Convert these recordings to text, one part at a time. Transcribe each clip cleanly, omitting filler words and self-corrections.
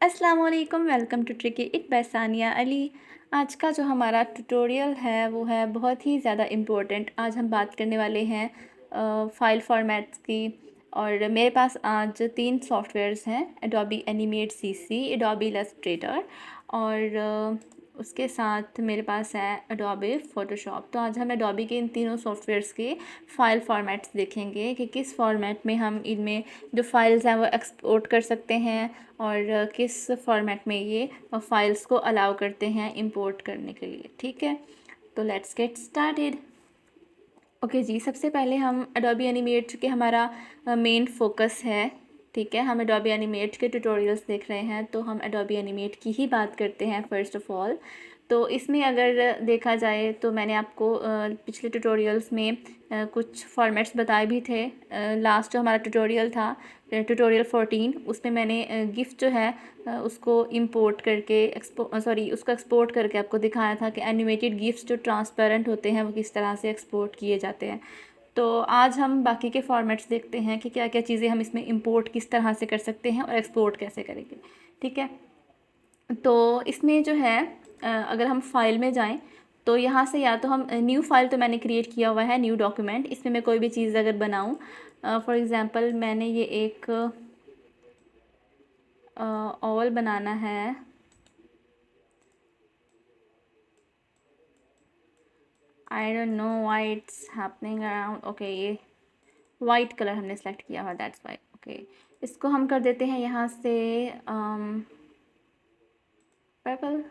अस्सलाम वालेकुम, welcome to tricky it by Sania Ali. आज का जो हमारा ट्यूटोरियल है वो है बहुत ही ज़्यादा इम्पोर्टेंट। आज हम बात करने वाले हैं फ़ाइल फॉर्मेट्स की। और मेरे पास आज 3 सॉफ्टवेयर्स हैं, Adobe animate CC, Adobe Illustrator और उसके साथ मेरे पास है एडोबी फ़ोटोशॉप। तो आज हम एडोबी के इन तीनों सॉफ्टवेयर्स के फ़ाइल फॉर्मेट्स देखेंगे कि किस फॉर्मेट में हम इनमें जो फ़ाइल्स हैं वो एक्सपोर्ट कर सकते हैं और किस फॉर्मेट में ये फ़ाइल्स को अलाउ करते हैं इंपोर्ट करने के लिए। ठीक है, तो लेट्स गेट स्टार्टेड। ओके जी, सबसे पहले हम एडोबी एनिमेट, चूँकि हमारा मेन फोकस है, ठीक है, हम एडोबी एनिमेट के ट्यूटोरियल्स देख रहे हैं, तो हम एडोबी एनिमेट की ही बात करते हैं फ़र्स्ट ऑफ़ ऑल। तो इसमें अगर देखा जाए तो मैंने आपको पिछले ट्यूटोरियल्स में कुछ फॉर्मेट्स बताए भी थे। लास्ट जो हमारा ट्यूटोरियल था, ट्यूटोरियल 14, उसमें मैंने गिफ जो है उसको इंपोर्ट करके उसको एक्सपोर्ट करके आपको दिखाया था कि एनिमेटेड गिफ्स जो ट्रांसपेरेंट होते हैं वो किस तरह से एक्सपोर्ट किए जाते हैं। तो आज हम बाकी के फॉर्मेट्स देखते हैं कि क्या क्या चीज़ें हम इसमें इंपोर्ट किस तरह से कर सकते हैं और एक्सपोर्ट कैसे करेंगे। ठीक है, तो इसमें जो है अगर हम फाइल में जाएं तो यहाँ से या तो हम न्यू फाइल, तो मैंने क्रिएट किया हुआ है न्यू डॉक्यूमेंट। इसमें मैं कोई भी चीज़ अगर बनाऊँ, फॉर एग्ज़ाम्पल मैंने ये एक ओवल बनाना है। I don't know why it's happening around. Okay, ये वाइट कलर हमने सेलेक्ट किया हुआ, दैट्स वाई। ओके, इसको हम कर देते हैं यहाँ से purple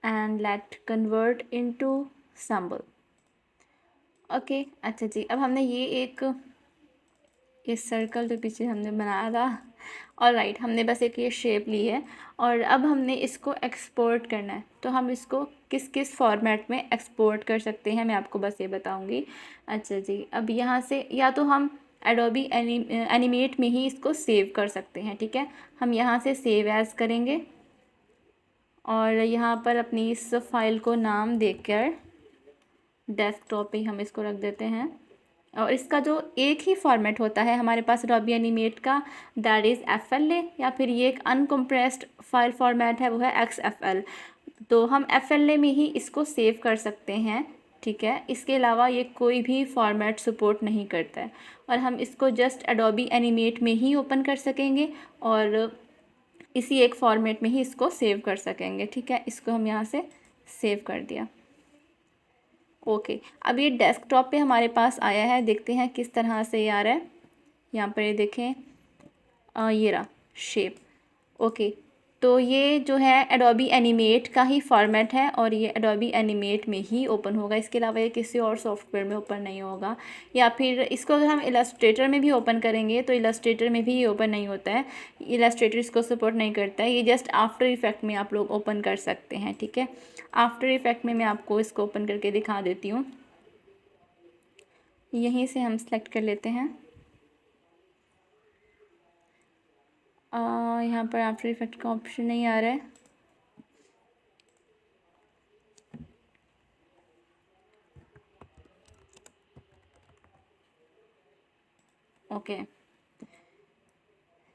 and let convert into symbol. Okay, अच्छा जी, अब हमने ये एक इस सर्कल जो पीछे हमने बनाया था, और राइट, हमने बस एक ये शेप ली है और अब हमने इसको एक्सपोर्ट करना है। तो हम इसको किस किस फॉर्मेट में एक्सपोर्ट कर सकते हैं मैं आपको बस ये बताऊंगी। अच्छा जी, अब यहाँ से या तो हम एडोबी एनिमेट में ही इसको सेव कर सकते हैं। ठीक है, हम यहाँ से सेव एज़ करेंगे और यहाँ पर अपनी इस फाइल को नाम देकर डेस्कटॉप पे हम इसको रख देते हैं। और इसका जो एक ही फॉर्मेट होता है हमारे पास एडोबी एनिमेट का, दैट इज़ FLA, या फिर ये एक अनकम्प्रेस्ड फाइल फॉर्मेट है, वो है XFL। तो हम FLA में ही इसको सेव कर सकते हैं। ठीक है, इसके अलावा ये कोई भी फॉर्मेट सपोर्ट नहीं करता है और हम इसको जस्ट एडोबी एनिमेट में ही ओपन कर सकेंगे और इसी एक फॉर्मेट में ही इसको सेव कर सकेंगे। ठीक है, इसको हम यहाँ से सेव कर दिया। ओके, अब ये डेस्कटॉप पे हमारे पास आया है, देखते हैं किस तरह से ये आ रहा है। यहाँ पर ये देखें, ये रहा शेप। ओके, तो ये जो है एडोबी एनिमेट का ही फॉर्मेट है और ये एडोबी एनिमेट में ही ओपन होगा, इसके अलावा ये किसी और सॉफ्टवेयर में ओपन नहीं होगा। या फिर इसको अगर हम इलस्ट्रेटर में भी ओपन करेंगे तो इलस्ट्रेटर में भी ये ओपन नहीं होता है, इलस्ट्रेटर इसको सपोर्ट नहीं करता है। ये जस्ट आफ्टर इफेक्ट में आप लोग ओपन कर सकते हैं। ठीक है, आफ्टर इफेक्ट में मैं आपको इसको ओपन करके दिखा देती हूँ। यहीं से हम सेलेक्ट कर लेते हैं। यहाँ पर आफ्टर इफेक्ट का ऑप्शन नहीं आ रहा है। Okay,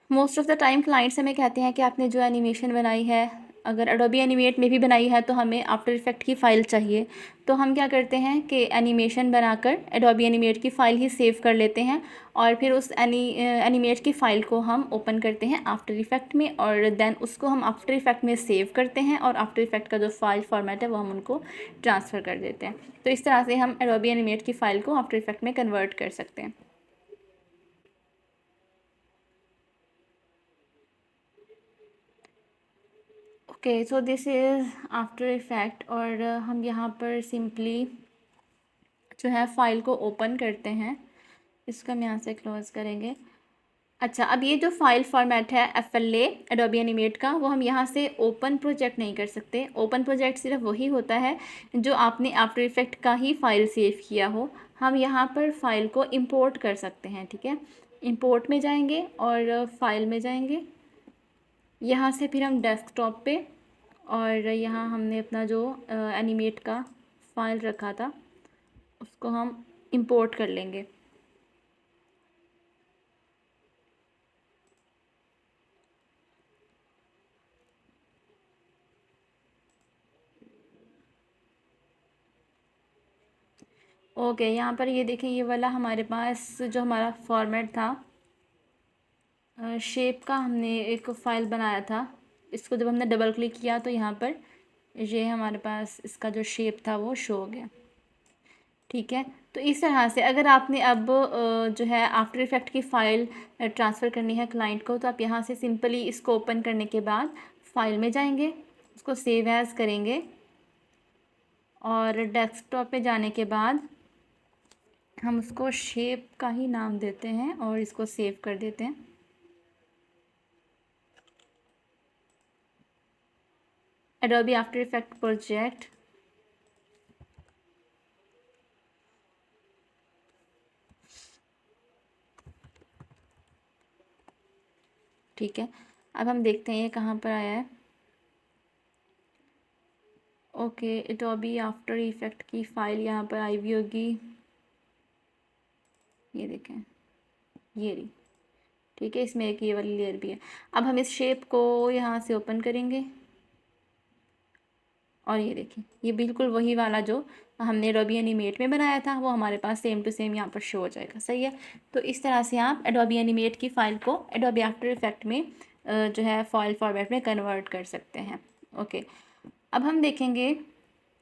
most of the time clients हमें कहते हैं कि आपने जो एनिमेशन बनाई है, अगर एडोबी एनिमेट में भी बनाई है तो हमें आफ्टर इफेक्ट की फ़ाइल चाहिए। तो हम क्या करते हैं कि एनिमेशन बनाकर एडोबी एनिमेट की फ़ाइल ही सेव कर लेते हैं और फिर उस एनिमेट की फ़ाइल को हम ओपन करते हैं आफ्टर इफेक्ट में और देन उसको हम आफ्टर इफेक्ट में सेव करते हैं और आफ्टर इफेक्ट का जो फाइल फॉर्मेट है वो हम उनको ट्रांसफ़र कर देते हैं। तो इस तरह से हम एडोबी एनिमेट की फ़ाइल को आफ्टर इफेक्ट में कन्वर्ट कर सकते हैं। Okay, so this is after effect और हम यहाँ पर सिंपली जो है फ़ाइल को ओपन करते हैं। इसको हम यहाँ से क्लोज़ करेंगे। अच्छा, अब ये जो फ़ाइल फॉर्मेट है FLA एडोबी एनिमेट का, वो हम यहाँ से ओपन प्रोजेक्ट नहीं कर सकते। ओपन प्रोजेक्ट सिर्फ वही होता है जो आपने आफ्टर इफ़ेक्ट का ही फ़ाइल सेव किया हो। हम यहाँ पर फ़ाइल को इंपोर्ट कर सकते हैं। ठीक है, इंपोर्ट में जाएंगे और फाइल में जाएंगे, यहाँ से फिर हम डेस्कटॉप पे, और यहाँ हमने अपना जो एनिमेट का फ़ाइल रखा था उसको हम इंपोर्ट कर लेंगे। ओके, यहाँ पर ये देखें, ये वाला हमारे पास जो हमारा फॉर्मेट था, शेप का हमने एक फ़ाइल बनाया था। इसको जब हमने डबल क्लिक किया तो यहाँ पर ये हमारे पास इसका जो शेप था वो शो हो गया। ठीक है, तो इस तरह से अगर आपने अब जो है आफ्टर इफ़ेक्ट की फ़ाइल ट्रांसफ़र करनी है क्लाइंट को, तो आप यहाँ से सिंपली इसको ओपन करने के बाद फ़ाइल में जाएंगे, उसको सेव एज़ करेंगे और डेस्कटॉप पे जाने के बाद हम उसको शेप का ही नाम देते हैं और इसको सेव कर देते हैं। एडोबी आफ्टर इफ़ेक्ट प्रोजेक्ट, ठीक है। अब हम देखते हैं ये कहाँ पर आया है। ओके, एडोबी आफ्टर इफ़ेक्ट की फ़ाइल यहाँ पर आई हुई होगी, ये देखें, ये रही। ठीक है, इसमें एक ये वाली लेयर भी है। अब हम इस शेप को यहाँ से ओपन करेंगे और ये देखिए, ये बिल्कुल वही वाला जो हमने एडोबी एनिमेट में बनाया था वो हमारे पास सेम टू सेम यहाँ पर शो हो जाएगा। सही है, तो इस तरह से आप एडोबी एनिमेट की फ़ाइल को एडोबी आफ्टर इफ़ेक्ट में जो है फाइल फॉर्मेट में कन्वर्ट कर सकते हैं। ओके, अब हम देखेंगे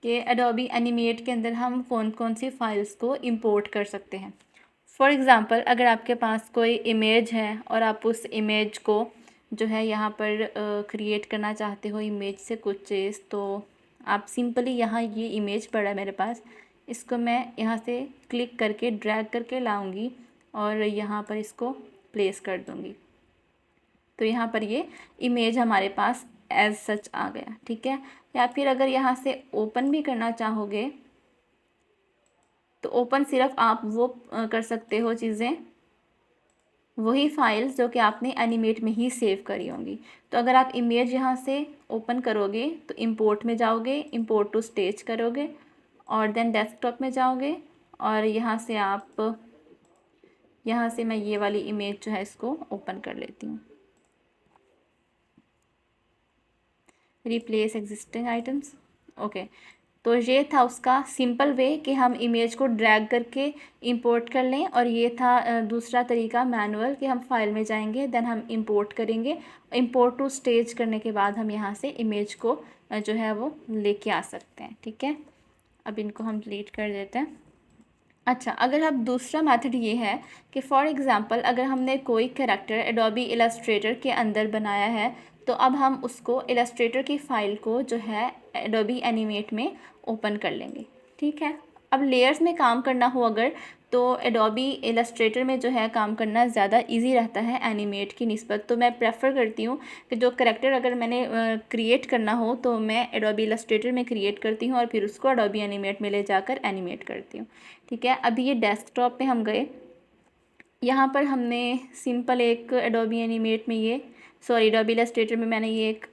कि एडोबी एनिमेट के अंदर हम कौन कौन सी फ़ाइल्स को इंपोर्ट कर सकते हैं। फॉर एग्ज़ाम्पल, अगर आपके पास कोई इमेज है और आप उस इमेज को जो है यहाँ पर क्रिएट करना चाहते हो इमेज से कुछ चीज़, तो आप सिंपली यहाँ ये इमेज पड़ा है मेरे पास, इसको मैं यहाँ से क्लिक करके ड्रैग करके लाऊंगी और यहाँ पर इसको प्लेस कर दूँगी, तो यहाँ पर ये इमेज हमारे पास एज सच आ गया। ठीक है, या फिर अगर यहाँ से ओपन भी करना चाहोगे तो ओपन सिर्फ आप वो कर सकते हो चीज़ें, वही फाइल्स जो कि आपने एनिमेट में ही सेव करी होंगी। तो अगर आप इमेज यहाँ से ओपन करोगे तो इंपोर्ट में जाओगे, इंपोर्ट टू स्टेज करोगे और देन डेस्कटॉप में जाओगे और यहाँ से आप, यहाँ से मैं ये वाली इमेज जो है इसको ओपन कर लेती हूँ। Replace existing items. ओके, तो ये था उसका सिंपल वे कि हम इमेज को ड्रैग करके इंपोर्ट कर लें, और ये था दूसरा तरीका मैनुअल कि हम फाइल में जाएंगे देन हम इंपोर्ट करेंगे, इंपोर्ट टू स्टेज करने के बाद हम यहाँ से इमेज को जो है वो लेके आ सकते हैं। ठीक है, अब इनको हम डिलीट कर देते हैं। अच्छा, अगर अब दूसरा मेथड ये है कि फॉर एग्ज़ाम्पल अगर हमने कोई कैरेक्टर एडोबी इलस्ट्रेटर के अंदर बनाया है, तो अब हम उसको इलस्ट्रेटर की फ़ाइल को जो है एडोबी एनिमेट में ओपन कर लेंगे। ठीक है, अब लेयर्स में काम करना हो अगर, तो एडोबी इलस्ट्रेटर में जो है काम करना ज़्यादा इजी रहता है एनिमेट की निस्बत। तो मैं प्रेफर करती हूँ कि जो करैक्टर अगर मैंने क्रिएट करना हो तो मैं एडोबी इलस्ट्रेटर में क्रिएट करती हूँ और फिर उसको एडोबी एनिमेट में ले जाकर एनिमेट करती हूँ। ठीक है, अभी ये डेस्कटॉप पे हम गए, यहाँ पर हमने सिंपल एक एडोबी एनिमेट में ये एडोबी इलस्ट्रेटर में मैंने ये एक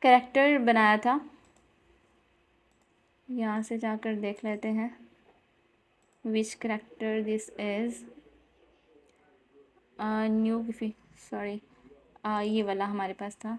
कैरेक्टर बनाया था। यहाँ से जाकर देख लेते हैं विच character this is, new sorry, ये वाला हमारे पास था।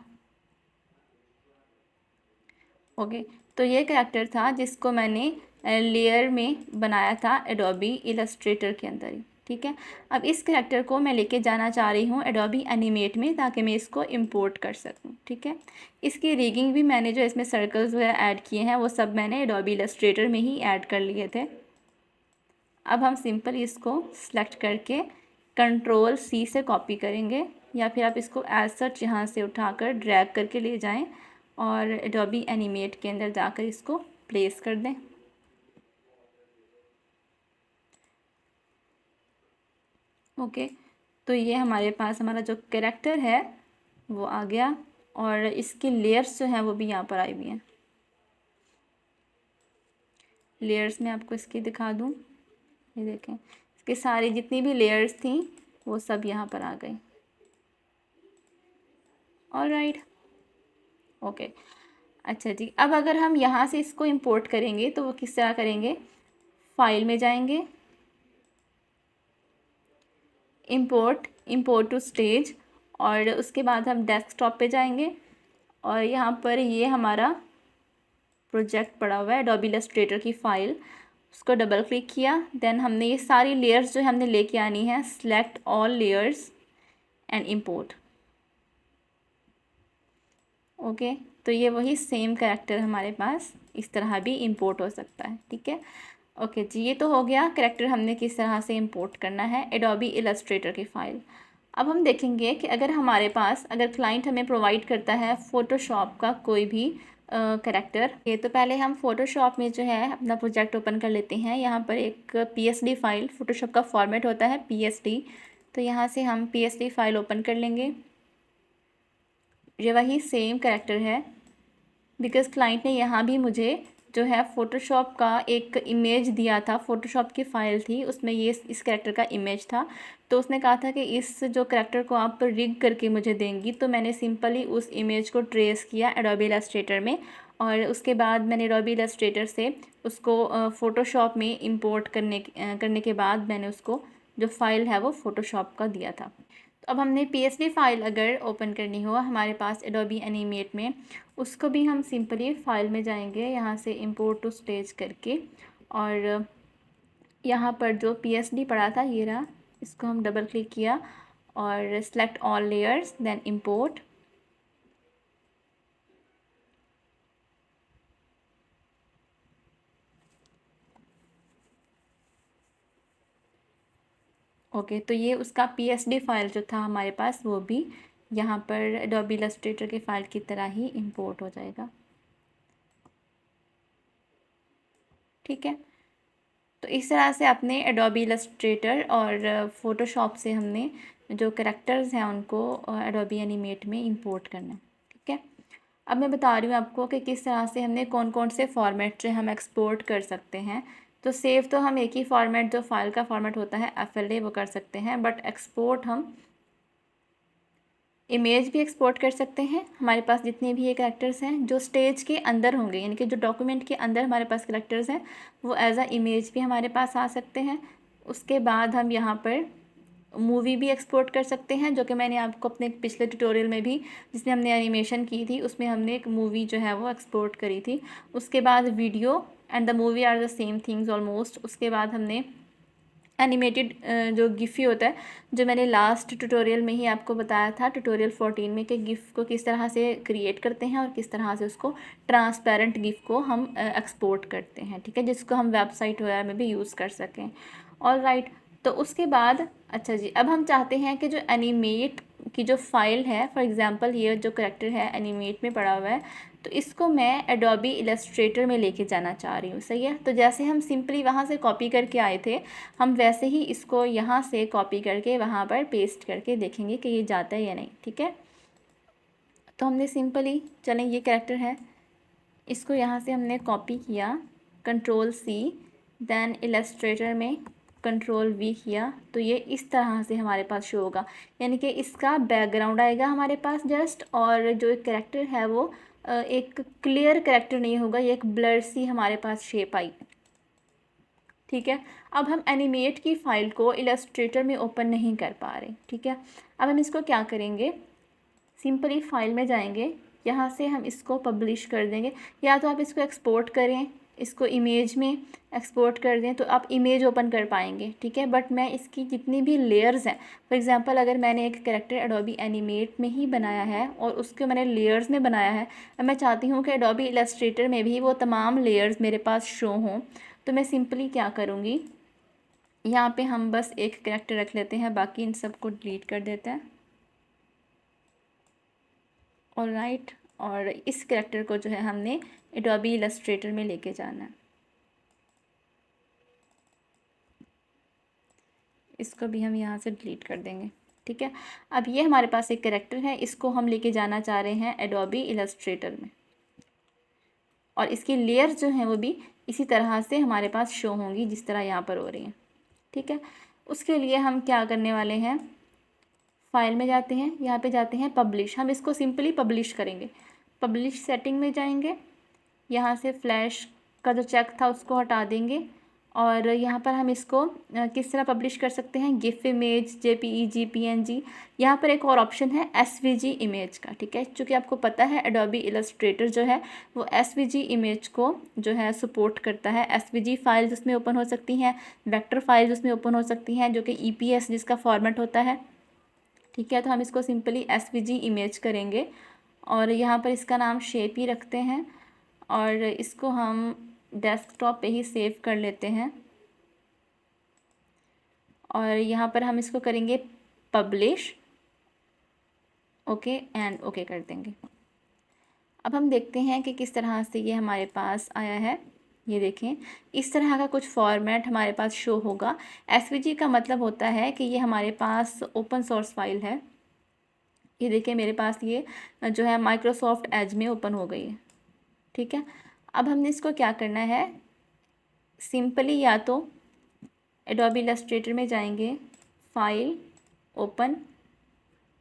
ओके, तो ये कैरेक्टर था जिसको मैंने लेयर में बनाया था एडोबी इलस्ट्रेटर के अंदर ही। ठीक है, अब इस कैरेक्टर को मैं लेके जाना चाह रही हूँ एडोबी एनिमेट में ताकि मैं इसको इंपोर्ट कर सकूँ। ठीक है, इसकी रिगिंग भी मैंने जो इसमें सर्कल्स वगैरह ऐड किए हैं वो सब मैंने एडोबी इलस्ट्रेटर में ही ऐड कर लिए थे। अब हम सिंपल इसको सेलेक्ट करके कंट्रोल C से कॉपी करेंगे, या फिर आप इसको एज सच यहाँ से उठाकर ड्रैग करके ले जाएं और एडोबी एनिमेट के अंदर जाकर इसको प्लेस कर दें। ओके, तो ये हमारे पास हमारा जो कैरेक्टर है वो आ गया और इसकी लेयर्स जो हैं वो भी यहाँ पर आई हुई हैं। लेयर्स में आपको इसकी दिखा दूँ, ये देखें, इसकी सारी जितनी भी लेयर्स थी वो सब यहाँ पर आ गई। ऑलराइट, ओके, अच्छा जी। अब अगर हम यहाँ से इसको इंपोर्ट करेंगे तो वो किस तरह करेंगे, फाइल में जाएंगे, इंपोर्ट टू स्टेज, और उसके बाद हम डेस्कटॉप पे जाएंगे और यहाँ पर ये हमारा प्रोजेक्ट पड़ा हुआ है एडोबी इलस्ट्रेटर की फ़ाइल, उसको डबल क्लिक किया, देन हमने ये सारी लेयर्स जो है हमने लेके आनी है, select all layers and import. Okay, तो ये वही सेम कैरेक्टर हमारे पास इस तरह भी इंपोर्ट हो सकता है। ठीक है, ओके जी, ये तो हो गया कैरेक्टर हमने किस तरह से इंपोर्ट करना है एडोबी इलस्ट्रेटर की फ़ाइल। अब हम देखेंगे कि अगर हमारे पास, अगर क्लाइंट हमें प्रोवाइड करता है फ़ोटोशॉप का कोई भी कैरेक्टर, ये तो पहले हम फ़ोटोशॉप में जो है अपना प्रोजेक्ट ओपन कर लेते हैं। यहाँ पर एक PSD फ़ाइल, फ़ोटोशॉप का फॉर्मेट होता है PSD, तो यहाँ से हम PSD फ़ाइल ओपन कर लेंगे। ये वही सेम कैरेक्टर है, बिकॉज़ क्लाइंट ने यहाँ भी मुझे जो है फ़ोटोशॉप का एक इमेज दिया था, फ़ोटोशॉप की फ़ाइल थी, उसमें ये इस कैरेक्टर का इमेज था। तो उसने कहा था कि इस जो कैरेक्टर को आप रिग करके मुझे देंगी, तो मैंने सिंपली उस इमेज को ट्रेस किया एडोबी इलस्ट्रेटर में, और उसके बाद मैंने एडोबी इलस्ट्रेटर से उसको फ़ोटोशॉप में इंपोर्ट करने के बाद मैंने उसको जो फ़ाइल है वो फ़ोटोशॉप का दिया था। तो अब हमने PSD फ़ाइल अगर ओपन करनी हो हमारे पास एडोबी एनिमेट में, उसको भी हम सिंपली फ़ाइल में जाएंगे, यहाँ से इंपोर्ट टू स्टेज करके, और यहाँ पर जो PSD पड़ा था ये रहा, इसको हम डबल क्लिक किया और select all layers then import. Okay, तो ये उसका PSD फ़ाइल जो था हमारे पास वो भी यहाँ पर एडोबी इलस्ट्रेटर के फ़ाइल की तरह ही इंपोर्ट हो जाएगा। ठीक है, तो इस तरह से अपने एडोबी इलस्ट्रेटर और फ़ोटोशॉप से हमने जो कैरेक्टर्स हैं उनको एडोबी एनिमेट में इंपोर्ट करना है। ठीक है, अब मैं बता रही हूँ आपको कि किस तरह से हमने कौन कौन से फॉर्मेट से हम एक्सपोर्ट कर सकते हैं। तो सेव तो हम एक ही फॉर्मेट, जो फाइल का फॉर्मेट होता है FLA, वो कर सकते हैं, बट एक्सपोर्ट हम इमेज भी एक्सपोर्ट कर सकते हैं। हमारे पास जितने भी ये कैरेक्टर्स हैं जो स्टेज के अंदर होंगे, यानी कि जो डॉक्यूमेंट के अंदर हमारे पास कैरेक्टर्स हैं, वो एज अ इमेज भी हमारे पास आ सकते हैं। उसके बाद हम यहाँ पर मूवी भी एक्सपोर्ट कर सकते हैं, जो कि मैंने आपको अपने पिछले ट्यूटोरियल में भी, जिसमें हमने एनिमेशन की थी, उसमें हमने एक मूवी जो है वो एक्सपोर्ट करी थी। उसके बाद video and the movie are the same things almost. उसके बाद हमने एनिमेटेड जो गिफ़ी होता है, जो मैंने लास्ट ट्यूटोरियल में ही आपको बताया था, ट्यूटोरियल 14 में, कि गिफ़ को किस तरह से क्रिएट करते हैं और किस तरह से उसको ट्रांसपेरेंट गिफ़ को हम एक्सपोर्ट करते हैं। ठीक है, जिसको हम वेबसाइट वगैरह में भी यूज़ कर सकें। ऑल राइट, तो उसके बाद अच्छा जी, अब हम चाहते हैं कि जो एनिमेट की जो फ़ाइल है, फॉर एग्ज़ाम्पल ये जो करेक्टर है एनिमेट में पड़ा हुआ है, तो इसको मैं एडोबी इलस्ट्रेटर में लेके जाना चाह रही हूँ। सही है, तो जैसे हम सिंपली वहाँ से कॉपी करके आए थे, हम वैसे ही इसको यहाँ से कॉपी करके वहाँ पर पेस्ट करके देखेंगे कि ये जाता है या नहीं। ठीक है, तो हमने सिंपली, चलें ये कैरेक्टर है, इसको यहाँ से हमने कॉपी किया, Ctrl+C, देन इलस्ट्रेटर में Ctrl+V किया, तो ये इस तरह से हमारे पास शो होगा, यानी कि इसका बैकग्राउंड आएगा हमारे पास जस्ट, और जो एक कैरेक्टर है वो एक क्लियर कैरेक्टर नहीं होगा, ये एक ब्लर सी हमारे पास शेप आई। ठीक है, अब हम एनिमेट की फ़ाइल को इलस्ट्रेटर में ओपन नहीं कर पा रहे। ठीक है, अब हम इसको क्या करेंगे, सिंपली फ़ाइल में जाएंगे, यहाँ से हम इसको पब्लिश कर देंगे, या तो आप इसको एक्सपोर्ट करें, इसको इमेज में एक्सपोर्ट कर दें तो आप इमेज ओपन कर पाएंगे। ठीक है, बट मैं इसकी जितनी भी लेयर्स हैं, फॉर एग्जांपल अगर मैंने एक कैरेक्टर एडोबी एनिमेट में ही बनाया है और उसको मैंने लेयर्स में बनाया है, अब मैं चाहती हूँ कि एडोबी इलस्ट्रेटर में भी वो तमाम लेयर्स मेरे पास शो हों, तो मैं सिंपली क्या करूँगी, यहाँ पे हम बस एक कैरेक्टर रख लेते हैं, बाकी इन सबको डिलीट कर देते हैं। ऑल राइट, और इस कैरेक्टर को जो है हमने एडोबी इलस्ट्रेटर में लेके जाना है, इसको भी हम यहाँ से डिलीट कर देंगे। ठीक है, अब ये हमारे पास एक कैरेक्टर है, इसको हम लेके जाना चाह रहे हैं एडोबी इलस्ट्रेटर में, और इसकी लेयर्स जो हैं वो भी इसी तरह से हमारे पास शो होंगी जिस तरह यहाँ पर हो रही हैं। ठीक है, उसके लिए हम क्या करने वाले हैं, फ़ाइल में जाते हैं, यहाँ पे जाते हैं पब्लिश, हम इसको सिंपली पब्लिश करेंगे। पब्लिश सेटिंग में जाएंगे, यहाँ से फ्लैश का जो चेक था उसको हटा देंगे, और यहाँ पर हम इसको किस तरह पब्लिश कर सकते हैं, गिफ इमेज, जेपीईजी, पीएनजी। यहाँ पर एक और ऑप्शन है एसवीजी इमेज का, ठीक है। चूँकि आपको पता है एडोबी इलस्ट्रेटर जो है वो एसवीजी इमेज को जो है सपोर्ट करता है। एसवीजी फाइल्स उसमें ओपन हो सकती हैं, वेक्टर फाइल्स उसमें ओपन हो सकती हैं, जो कि ईपीएस जिसका फॉर्मेट होता है, ठीक है। तो हम इसको सिंपली एसवीजी इमेज करेंगे और यहाँ पर इसका नाम शेप ही रखते हैं और इसको हम डेस्कटॉप पे ही सेव कर लेते हैं और यहाँ पर हम इसको करेंगे पब्लिश, ओके एंड ओके कर देंगे। अब हम देखते हैं कि किस तरह से ये हमारे पास आया है। ये देखें, इस तरह का कुछ फॉर्मेट हमारे पास शो होगा। एसवीजी का मतलब होता है कि ये हमारे पास ओपन सोर्स फाइल है। ये देखिए मेरे पास ये जो है माइक्रोसॉफ्ट एज में ओपन हो गई है, ठीक है। अब हमने इसको क्या करना है, सिंपली या तो एडोबी इलस्ट्रेटर में जाएंगे, फाइल, ओपन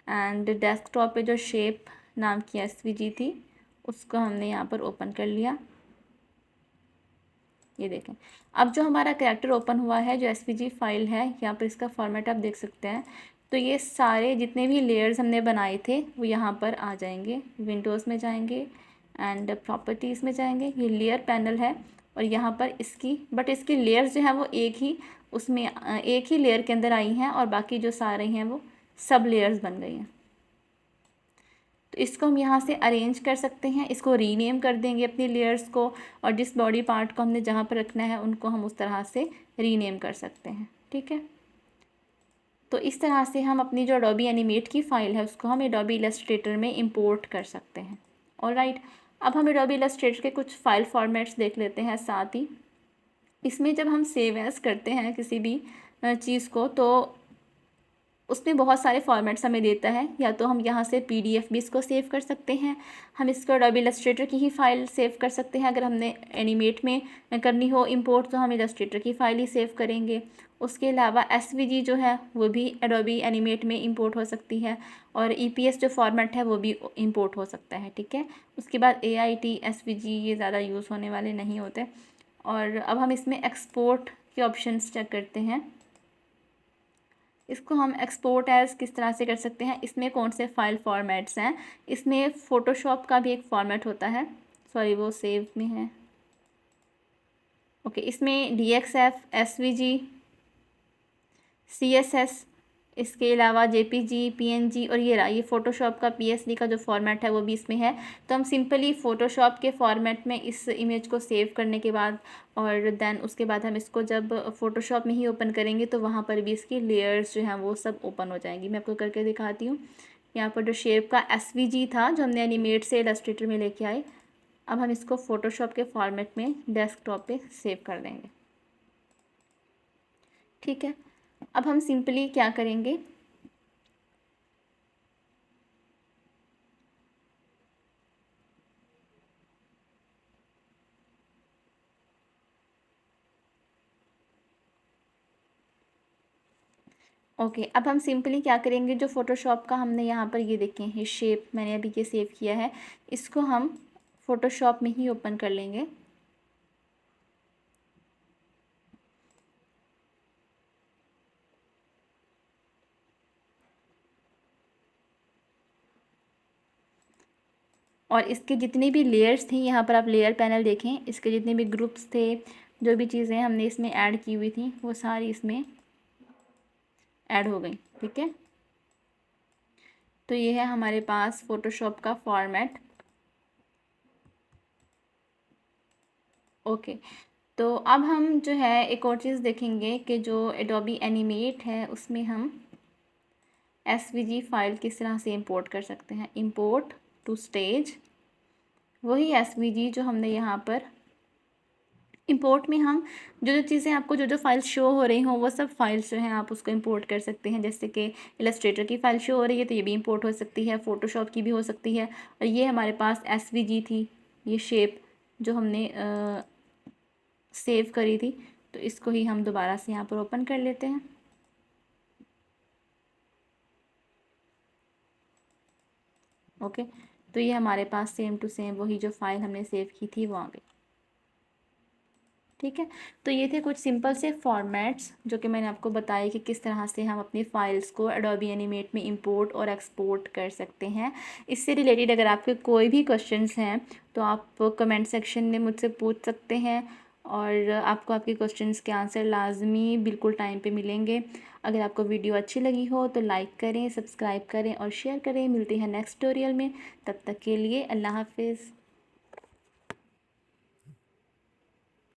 एंड डेस्कटॉप पे जो शेप नाम की एसवीजी थी उसको हमने यहाँ पर ओपन कर लिया। ये देखें, अब जो हमारा कैरेक्टर ओपन हुआ है, जो एसवीजी फाइल है, यहाँ पर इसका फॉर्मेट आप देख सकते हैं। तो ये सारे जितने भी लेयर्स हमने बनाए थे वो यहाँ पर आ जाएंगे। विंडोज़ में जाएंगे एंड प्रॉपर्टीज़ में जाएंगे, ये लेयर पैनल है और यहाँ पर इसकी लेयर्स जो है वो एक ही लेयर के अंदर आई हैं और बाकी जो सारे हैं वो सब लेयर्स बन गई हैं। तो इसको हम यहाँ से अरेंज कर सकते हैं, इसको रीनेम कर देंगे अपनी लेयर्स को और जिस बॉडी पार्ट को हमने जहाँ पर रखना है उनको हम उस तरह से रीनेम कर सकते हैं, ठीक है। तो इस तरह से हम अपनी जो एडोबी एनिमेट की फ़ाइल है उसको हम एडोबी इलस्ट्रेटर में इंपोर्ट कर सकते हैं। ऑलराइट, अब हम एडोबी इलस्ट्रेटर के कुछ फ़ाइल फॉर्मेट्स देख लेते हैं। साथ ही इसमें जब हम सेव एज़ करते हैं किसी भी चीज़ को तो उसमें बहुत सारे फॉर्मेट्स हमें देता है। या तो हम यहाँ से पीडीएफ भी इसको सेव कर सकते हैं, हम इसको एडोबी इलस्ट्रेटर की ही फ़ाइल सेव कर सकते हैं। अगर हमने एनिमेट में करनी हो इंपोर्ट तो हम इलस्ट्रेटर की फ़ाइल ही सेव करेंगे। उसके अलावा एसवीजी जो है वो भी एडोबी एनिमेट में इंपोर्ट हो सकती है और ईपीएस जो फॉर्मेट है वो भी इंपोर्ट हो सकता है, ठीक है। उसके बाद एआईटी, एसवीजी ये ज़्यादा यूज़ होने वाले नहीं होते। और अब हम इसमें एक्सपोर्ट के ऑप्शंस चेक करते हैं। इसको हम एक्सपोर्ट एज़ किस तरह से कर सकते हैं, इसमें कौन से फ़ाइल फॉर्मेट्स हैं। इसमें फ़ोटोशॉप का भी एक फ़ॉर्मेट होता है, सॉरी वो सेव में है, ओके। इसमें DXF, SVG, CSS, इसके अलावा JPG, PNG और ये रहा, ये फ़ोटोशॉप का PSD का जो फॉर्मेट है वो भी इसमें है। तो हम सिंपली फ़ोटोशॉप के फॉर्मेट में इस इमेज को सेव करने के बाद और देन उसके बाद हम इसको जब फ़ोटोशॉप में ही ओपन करेंगे तो वहाँ पर भी इसकी लेयर्स जो हैं वो सब ओपन हो जाएंगी। मैं आपको करके दिखाती हूँ। यहाँ पर जो शेप का SVG था जो हमने एनिमेट से इलस्ट्रेटर में लेके आए, अब हम इसको फ़ोटोशॉप के फॉर्मेट में डेस्कटॉप पे सेव कर देंगे, ठीक है। अब हम सिंपली क्या करेंगे, ओके अब हम सिंपली क्या करेंगे, जो फ़ोटोशॉप का हमने यहाँ पर ये देखें ये शेप मैंने अभी ये सेव किया है, इसको हम फ़ोटोशॉप में ही ओपन कर लेंगे। और इसके जितने भी लेयर्स थी, यहाँ पर आप लेयर पैनल देखें, इसके जितने भी ग्रुप्स थे, जो भी चीज़ें हमने इसमें ऐड की हुई थी वो सारी इसमें ऐड हो गई, ठीक है। तो ये है हमारे पास फ़ोटोशॉप का फॉर्मेट, ओके। तो अब हम जो है एक और चीज़ देखेंगे कि जो एडोबी एनिमेट है उसमें हम एसवीजी फ़ाइल किस तरह से इंपोर्ट कर सकते हैं। इंपोर्ट टू स्टेज, वही एसवीजी जो हमने यहाँ पर इंपोर्ट में हम जो जो चीज़ें आपको जो जो फाइल्स शो हो रही हों वो सब फाइल्स जो हैं आप उसको इंपोर्ट कर सकते हैं। जैसे कि इलस्ट्रेटर की फ़ाइल शो हो रही है तो ये भी इंपोर्ट हो सकती है, फ़ोटोशॉप की भी हो सकती है। और ये हमारे पास एसवीजी थी, ये शेप जो हमने सेव करी थी, तो इसको ही हम दोबारा से यहाँ पर ओपन कर लेते हैं, ओके। तो ये हमारे पास सेम टू सेम वही जो फाइल हमने सेव की थी वो आ गई, ठीक है। तो ये थे कुछ सिंपल से फॉर्मेट्स जो कि मैंने आपको बताया कि किस तरह से हम अपनी फ़ाइल्स को एडोबी एनिमेट में इंपोर्ट और एक्सपोर्ट कर सकते हैं। इससे रिलेटेड अगर आपके कोई भी क्वेश्चंस हैं तो आप कमेंट सेक्शन में मुझसे पूछ सकते हैं और आपको आपके क्वेश्चंस के आंसर लाजमी बिल्कुल टाइम पे मिलेंगे। अगर आपको वीडियो अच्छी लगी हो तो लाइक करें, सब्सक्राइब करें और शेयर करें। मिलते हैं नेक्स्ट ट्यूटोरियल में, तब तक के लिए अल्लाह हाफिज़।